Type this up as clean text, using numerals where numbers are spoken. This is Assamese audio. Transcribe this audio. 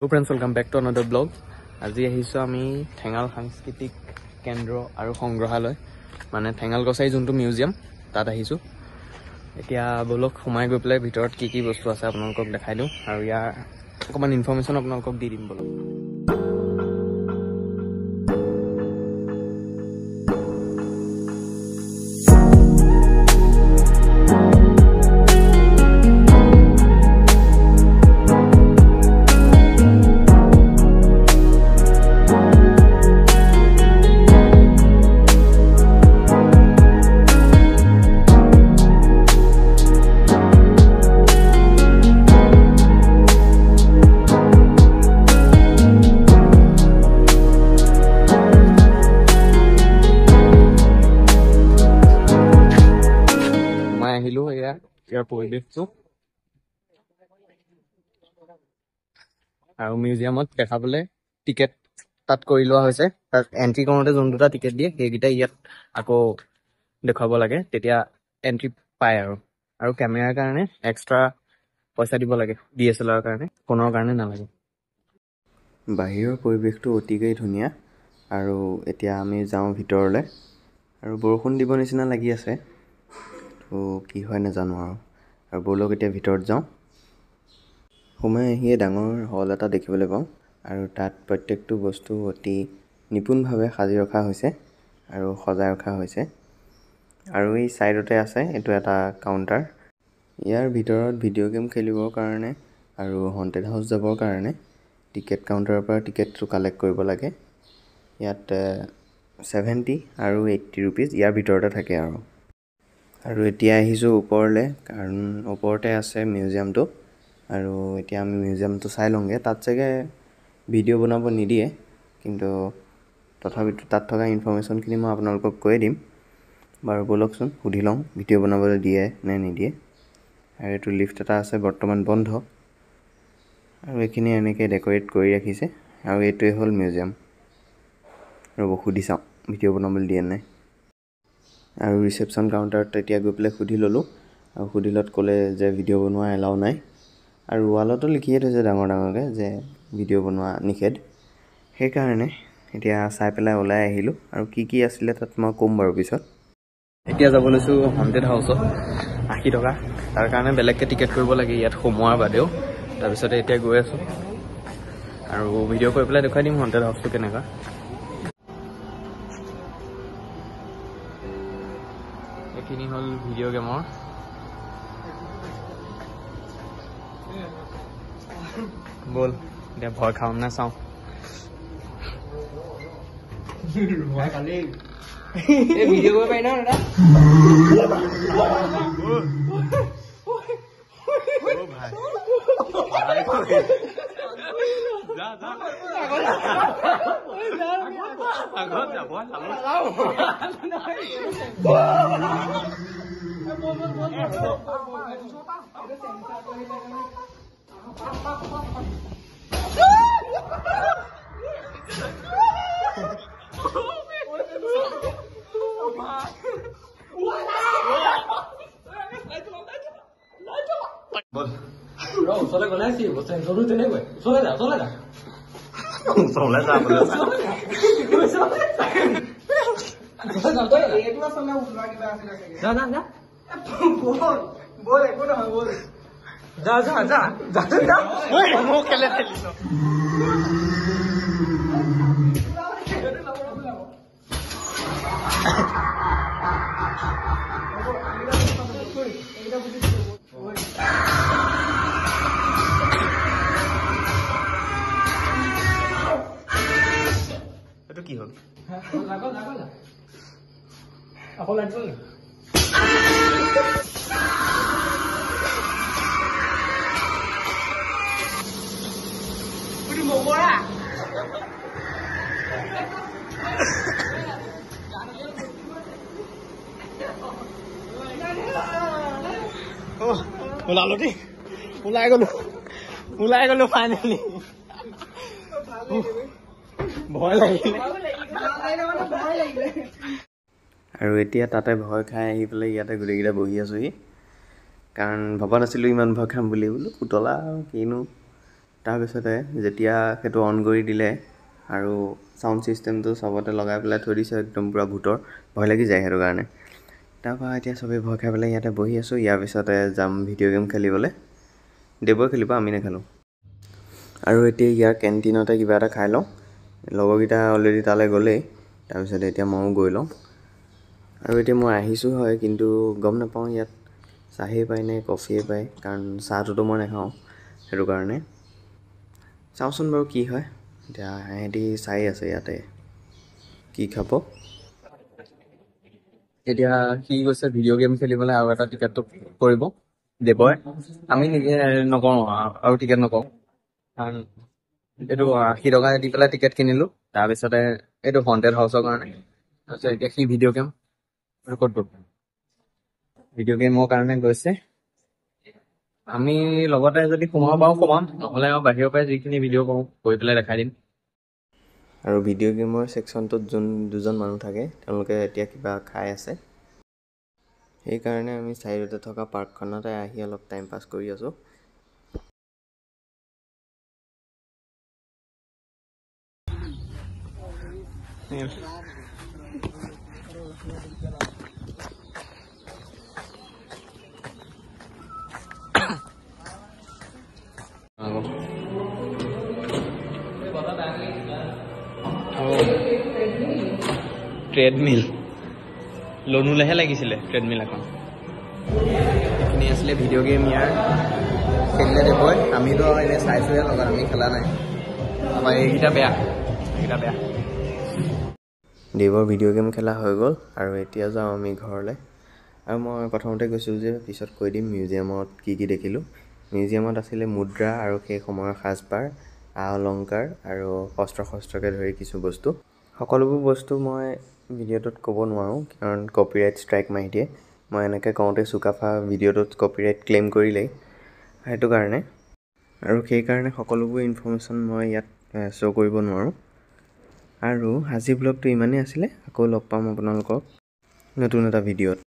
Hello friends, welcome back to another vlog. আজি আহিছো আমি ঠেঙাল সাংস্কৃতিক কেন্দ্ৰ আৰু সংগ্ৰহালয় মানে ঠেঙাল গছাই যোনটো মিউজিয়াম তাত আহিছো। এতিয়া বলক সোমাই গৈ পেলাই ভিতৰত কি কি বস্তু আছে আপোনালোকক দেখাই দিওঁ আৰু ইয়াৰ অকমান ইনফৰমেশ্যন আপোনালোকক দি দিম বলক। আহিলো ইয়াৰ পৰিৱেশটো আৰু মিউজিয়ামত দেখাবলৈ টিকেট তাত কৰি লোৱা হৈছে। তাত এন্ট্ৰি কৰোঁতে যোন দুটা টিকেট দিয়ে সেইকেইটা ইয়াত আকৌ দেখুৱাব লাগে, তেতিয়া এন্ট্ৰি পায় আৰু কেমেৰাৰ কাৰণে এক্সট্ৰা পইচা দিব লাগে, DSLR কাৰণে, ফোনৰ কাৰণে নালাগে। বাহিৰৰ পৰিৱেশটো অতিকৈ ধুনীয়া আৰু এতিয়া আমি যাওঁ ভিতৰলৈ আৰু বৰষুণ দিব নিচিনা লাগি আছে, তো কি হয় নাজানো আৰু বলক এতিয়া ভিতৰত যাওঁ। সোমাই আহিয়ে ডাঙৰ হল এটা দেখিবলৈ পাওঁ আৰু তাত প্ৰত্যেকটো বস্তু অতি নিপুণভাৱে সাজি ৰখা হৈছে আৰু সজাই ৰখা হৈছে। আৰু এই ছাইডতে আছে এইটো এটা কাউণ্টাৰ। ইয়াৰ ভিতৰত ভিডিঅ' গেম খেলিবৰ কাৰণে আৰু হণ্টেড হাউচ যাবৰ কাৰণে টিকেট কাউণ্টাৰৰ পৰা টিকেটটো কালেক্ট কৰিব লাগে। ইয়াত 70 আৰু 80 ৰুপিজ ইয়াৰ ভিতৰতে থাকে আৰু এতিয়া আহিছোঁ ওপৰলৈ, কাৰণ ওপৰতে আছে মিউজিয়ামটো আৰু এতিয়া আমি মিউজিয়ামটো চাই লওঁগৈ। তাত চাগে ভিডিঅ' বনাব নিদিয়ে, কিন্তু তথাপিতো তাত থকা ইনফৰ্মেশ্যনখিনি মই আপোনালোকক কৈয়ে দিম। বাৰু ব'লকচোন সুধি লওঁ ভিডিঅ' বনাবলৈ দিয়ে নে নিদিয়ে। আৰু এইটো লিফ্ট এটা আছে, বৰ্তমান বন্ধ, আৰু এইখিনি এনেকৈ ডেক'ৰেট কৰি ৰাখিছে আৰু এইটোৱে হ'ল মিউজিয়াম। ৰ'ব সুধি চাওঁ ভিডিঅ' বনাবলৈ দিয়ে নাই। আৰু ৰিচেপশ্যন কাউণ্টাৰত এতিয়া গৈ পেলাই সুধি ল'লোঁ আৰু সুধিলত ক'লে যে ভিডিঅ' বনোৱা এলাও নাই, আৰু ৱালতো লিখিয়ে থৈছে ডাঙৰ ডাঙৰকৈ যে ভিডিঅ' বনোৱা নিষেধ। সেইকাৰণে এতিয়া চাই পেলাই ওলাই আহিলোঁ আৰু কি কি আছিলে তাত মই ক'ম বাৰু পিছত। এতিয়া যাব লৈছোঁ হণ্টেড হাউচত, 80 টকা, তাৰ কাৰণে বেলেগকৈ টিকেট কৰিব লাগে ইয়াত সোমোৱাৰ বাদেও। তাৰপিছতে এতিয়া গৈ আছোঁ আৰু ভিডিঅ' কৰি পেলাই দেখুৱাই দিম হণ্টেড হাউচটো কেনেকুৱা। এইখিনি হ'ল ভিডিঅ' গেমৰ। ব'ল এতিয়া ভয় খাওঁ নে চাওঁ। ভিডিঅ' কৰিব পাৰি ন দাদা? আগত যাব ওচৰলৈ গ'লে তেনেকৈ ওচৰলৈ যা ওচৰলৈ যা কি হ'ল আকৌ লাগিব নি? ওলালো দেই, ওলাই গলো ফাইনেলি। ভয় লাগিলে আৰু এতিয়া তাতে ভয় খাই আহি পেলাই ইয়াতে গোটেইকেইটা বহি আছোঁহি, কাৰণ ভবা নাছিলোঁ ইমান ভয় খাম বুলি। বোলো পুতলা আৰু কিনো, তাৰপিছতে যেতিয়া সেইটো অন কৰি দিলে আৰু চাউণ্ড ছিষ্টেমটো চবতে লগাই পেলাই থৈ দিছে একদম পূৰা ভূতৰ ভয় লাগি যায় সেইটো কাৰণে তাৰপৰা এতিয়া চবেই ভয় খাই পেলাই ইয়াতে বহি আছোঁ ইয়াৰ পিছতে যাম ভিডিঅ' গেম খেলিবলৈ দেৱই খেলিব আমি নেখেলোঁ আৰু এতিয়া ইয়াৰ কেণ্টিনতে কিবা এটা খাই লওঁ লগৰকেইটা অলৰেডি তালৈ গ'লেই তাৰপিছতে এতিয়া ময়ো গৈ লওঁ আৰু এতিয়া মই আহিছোঁ হয় কিন্তু গম নাপাওঁ ইয়াত চাহেই পায় নে কফিয়ে পায় কাৰণ চাহটোতো মই নাখাওঁ সেইটো কাৰণে চাওঁচোন বাৰু কি হয় এতিয়া সিহঁতি চাই আছে ইয়াতে কি খাব এতিয়া সি গৈছে ভিডিঅ' গেম খেলিবলৈ আৰু এটা টিকেটটো কৰিব দেৱই আমি নকৰোঁ আৰু টিকেট নকৰোঁ কাৰণ এইটো 80 টকা দি পেলাই টিকেট কিনিলোঁ তাৰপিছতে এইটো হণ্টেড হাউচৰ কাৰণে তাৰপিছত এতিয়া সি ভিডিঅ' গেম ক'ত গ'ল ভিডিঅ' গেমৰ কাৰণে গৈছে আমি লগতে যদি সোমাব পাৰোঁ সোমাম নহ'লে আৰু বাহিৰৰ পৰাই যিখিনি ভিডিঅ' কৰোঁ কৰি পেলাই দেখাই দিম আৰু ভিডিঅ' গেমৰ ছেকশ্যনটোত দুজন মানুহ থাকে তেওঁলোকে এতিয়া কিবা খাই আছে সেইকাৰণে আমি চাইডতে থকা পাৰ্কখনতে আহি অলপ টাইম পাছ কৰি আছোঁ ট্ৰেডমিল লোনুলেহে লাগিছিলে ট্ৰেডমিল এখন এইখিনি আছিলে ভিডিঅ' গেম ইয়াৰ খেলিলে দেখুৱাই আমিতো এনেই চাইছোঁহে লগত আমি খেলা নাই আমাৰ এইকেইটা বেয়া দেৱৰ ভিডিঅ' গেম খেলা হৈ গ'ল আৰু এতিয়া যাওঁ আমি ঘৰলৈ আৰু মই প্ৰথমতে কৈছোঁ যে পিছত কৈ দিম মিউজিয়ামত কি দেখিলোঁ মিউজিয়ামত আছিলে মুদ্ৰা আৰু সেই সময়ৰ সাজপাৰ আ অলংকাৰ আৰু শস্ত্ৰকে ধৰি কিছু বস্তু সকলোবোৰ বস্তু মই ভিডিঅ'টোত ক'ব নোৱাৰোঁ কাৰণ কপিৰাইট ষ্ট্ৰাইক মাৰি দিয়ে মই এনেকৈ কওঁতে চুকাফা ভিডিঅ'টোত কপিৰাইট ক্লেইম কৰিলেই সেইটো কাৰণে আৰু সেইকাৰণে সকলোবোৰ ইনফৰ্মেশ্যন মই ইয়াত শ্ব' কৰিব নোৱাৰোঁ আৰু আজি ব্লগটো ইমানেই আছিলে আকৌ লগ পাম আপোনালোকক নতুন এটা ভিডিঅ'ত